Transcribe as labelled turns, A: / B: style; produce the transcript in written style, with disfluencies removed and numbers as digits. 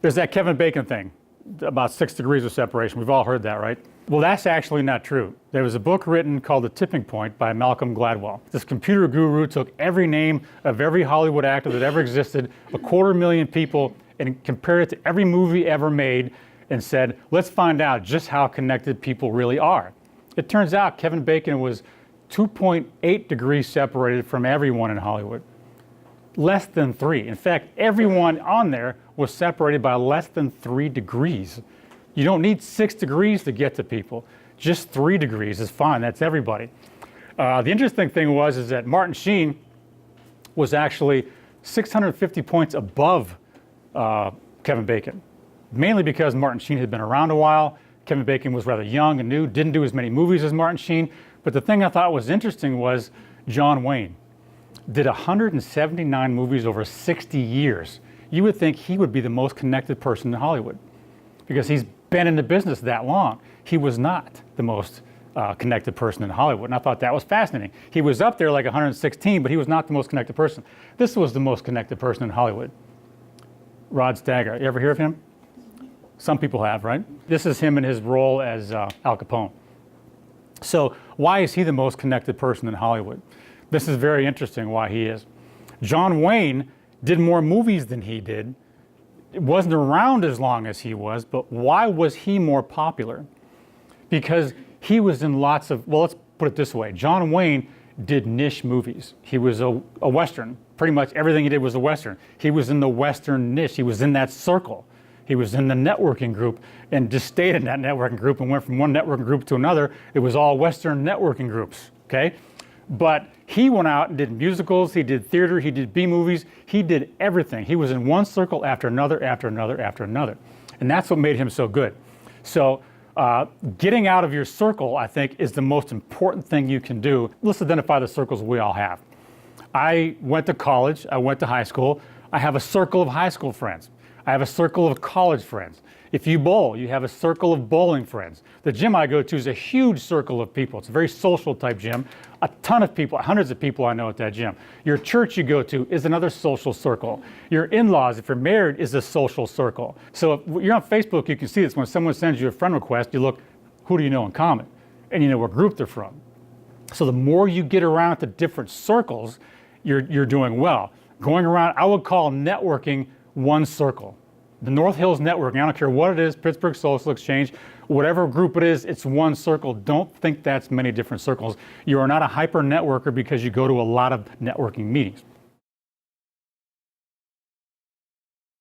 A: There's that Kevin Bacon thing, about 6 degrees of separation. We've all heard that, right? Well, that's actually not true. There was a book written called The Tipping Point by Malcolm Gladwell. This computer guru took every name of every Hollywood actor that ever existed, 250,000 people, and compared it to every movie ever made and said, let's find out just how connected people really are. It turns out Kevin Bacon was 2.8 degrees separated from everyone in Hollywood. Less than 3. In fact, everyone on there was separated by less than 3 degrees. You don't need 6 degrees to get to people. Just 3 degrees is fine. That's everybody. The interesting thing is that Martin Sheen was actually 650 points above Kevin Bacon, mainly because Martin Sheen had been around a while. Kevin Bacon was rather young and new, didn't do as many movies as Martin Sheen. But the thing I thought was interesting was John Wayne did 179 movies over 60 years. You would think he would be the most connected person in Hollywood because he's been in the business that long. He was not the most connected person in Hollywood, and I thought that was fascinating. He was up there like 116, but he was not the most connected person. This was the most connected person in Hollywood. Rod Steiger. You ever hear of him? Some people have, right? This is him in his role as Al Capone. So why is he the most connected person in Hollywood? This is very interesting why he is. John Wayne did more movies than he did. It wasn't around as long as he was, but why was he more popular? Because he was in lots of, well, let's put it this way. John Wayne did niche movies. He was a Western. Pretty much everything he did was a Western. He was in the Western niche. He was in that circle. He was in the networking group and just stayed in that networking group and went from one networking group to another. It was all Western networking groups, okay? But he went out and did musicals, he did theater, he did B movies, he did everything. He was in one circle after another, after another, after another. And that's what made him so good. So getting out of your circle, I think, is the most important thing you can do. Let's identify the circles we all have. I went to college, I went to high school. I have a circle of high school friends. I have a circle of college friends. If you bowl, you have a circle of bowling friends. The gym I go to is a huge circle of people. It's a very social type gym. A ton of people, hundreds of people I know at that gym. Your church you go to is another social circle. Your in-laws, if you're married, is a social circle. So if you're on Facebook, you can see this. When someone sends you a friend request, you look, who do you know in common? And you know what group they're from. So the more you get around to different circles, you're doing well. Going around, I would call networking one circle. The North Hills Networking, I don't care what it is, Pittsburgh Social Exchange, whatever group it is, it's one circle. Don't think that's many different circles. You are not a hyper networker because you go to a lot of networking meetings.